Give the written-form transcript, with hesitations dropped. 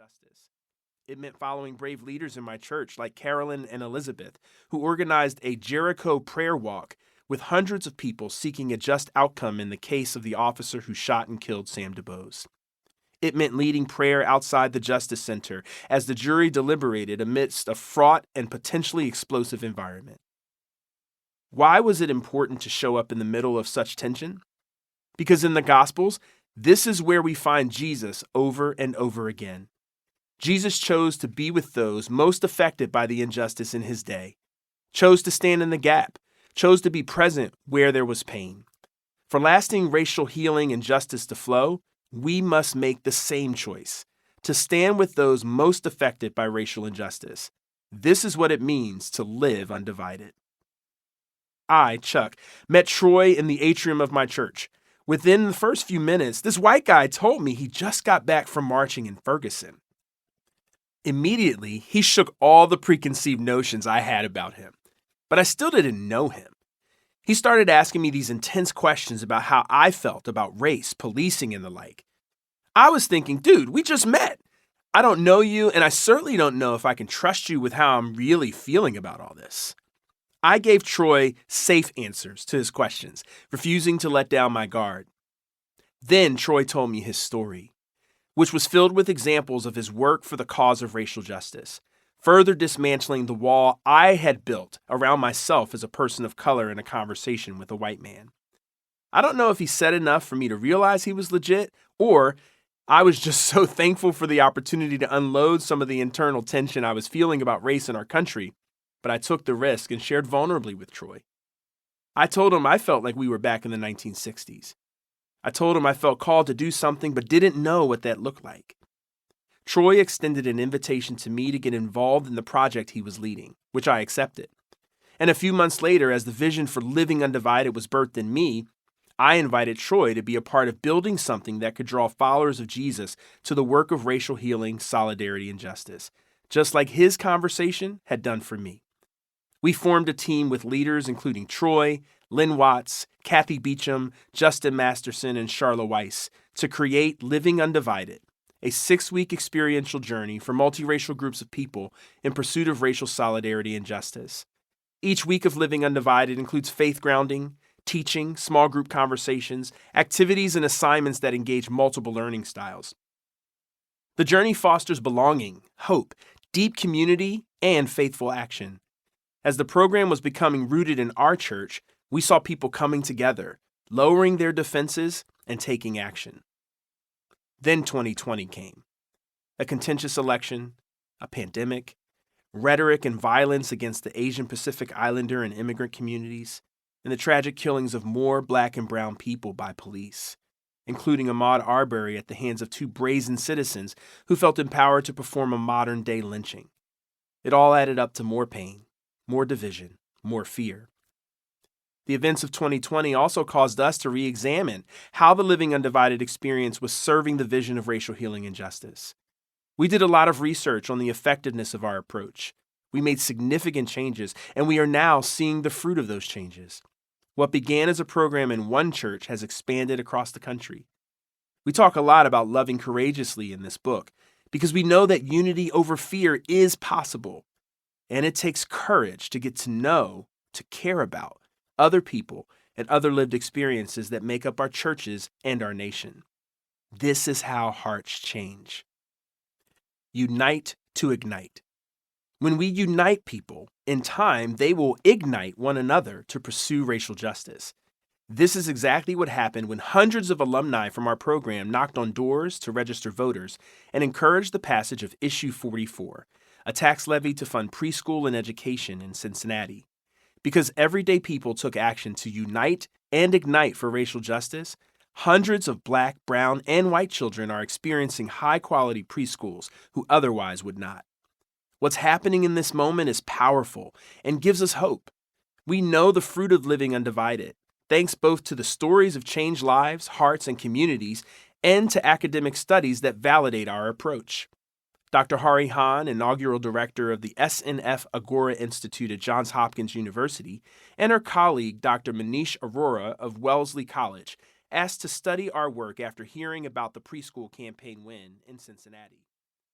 justice. It meant following brave leaders in my church like Carolyn and Elizabeth, who organized a Jericho prayer walk with hundreds of people seeking a just outcome in the case of the officer who shot and killed Sam DuBose. It meant leading prayer outside the Justice Center as the jury deliberated amidst a fraught and potentially explosive environment. Why was it important to show up in the middle of such tension? Because in the Gospels, this is where we find Jesus over and over again. Jesus chose to be with those most affected by the injustice in his day, chose to stand in the gap, chose to be present where there was pain. For lasting racial healing and justice to flow, we must make the same choice, to stand with those most affected by racial injustice. This is what it means to live undivided. I, Chuck, met Troy in the atrium of my church. Within the first few minutes, this white guy told me he just got back from marching in Ferguson. Immediately, he shook all the preconceived notions I had about him, but I still didn't know him. He started asking me these intense questions about how I felt about race, policing, and the like. I was thinking, dude, we just met. I don't know you, and I certainly don't know if I can trust you with how I'm really feeling about all this. I gave Troy safe answers to his questions, refusing to let down my guard. Then Troy told me his story, which was filled with examples of his work for the cause of racial justice, further dismantling the wall I had built around myself as a person of color in a conversation with a white man. I don't know if he said enough for me to realize he was legit, or I was just so thankful for the opportunity to unload some of the internal tension I was feeling about race in our country, but I took the risk and shared vulnerably with Troy. I told him I felt like we were back in the 1960s. I told him I felt called to do something but didn't know what that looked like. Troy extended an invitation to me to get involved in the project he was leading, which I accepted. And a few months later, as the vision for Living Undivided was birthed in me, I invited Troy to be a part of building something that could draw followers of Jesus to the work of racial healing, solidarity, and justice, just like his conversation had done for me. We formed a team with leaders including Troy, Lynn Watts, Kathy Beecham, Justin Masterson, and Charla Weiss to create Living Undivided, a 6-week experiential journey for multiracial groups of people in pursuit of racial solidarity and justice. Each week of Living Undivided includes faith grounding, teaching, small group conversations, activities, and assignments that engage multiple learning styles. The journey fosters belonging, hope, deep community, and faithful action. As the program was becoming rooted in our church, we saw people coming together, lowering their defenses, and taking action. Then 2020 came. A contentious election, a pandemic, rhetoric and violence against the Asian Pacific Islander and immigrant communities, and the tragic killings of more Black and brown people by police, including Ahmaud Arbery at the hands of 2 brazen citizens who felt empowered to perform a modern-day lynching. It all added up to more pain, more division, more fear. The events of 2020 also caused us to re-examine how the Living Undivided experience was serving the vision of racial healing and justice. We did a lot of research on the effectiveness of our approach. We made significant changes, and we are now seeing the fruit of those changes. What began as a program in one church has expanded across the country. We talk a lot about loving courageously in this book because we know that unity over fear is possible, and it takes courage to get to know, to care about other people and other lived experiences that make up our churches and our nation. This is how hearts change. Unite to ignite. When we unite people, in time, they will ignite one another to pursue racial justice. This is exactly what happened when hundreds of alumni from our program knocked on doors to register voters and encouraged the passage of Issue 44, a tax levy to fund preschool and education in Cincinnati. Because everyday people took action to unite and ignite for racial justice, hundreds of Black, brown, and white children are experiencing high-quality preschools who otherwise would not. What's happening in this moment is powerful and gives us hope. We know the fruit of Living Undivided, thanks both to the stories of changed lives, hearts, and communities, and to academic studies that validate our approach. Dr. Hari Hahn, inaugural director of the SNF Agora Institute at Johns Hopkins University, and her colleague, Dr. Manish Arora of Wellesley College, asked to study our work after hearing about the preschool campaign win in Cincinnati.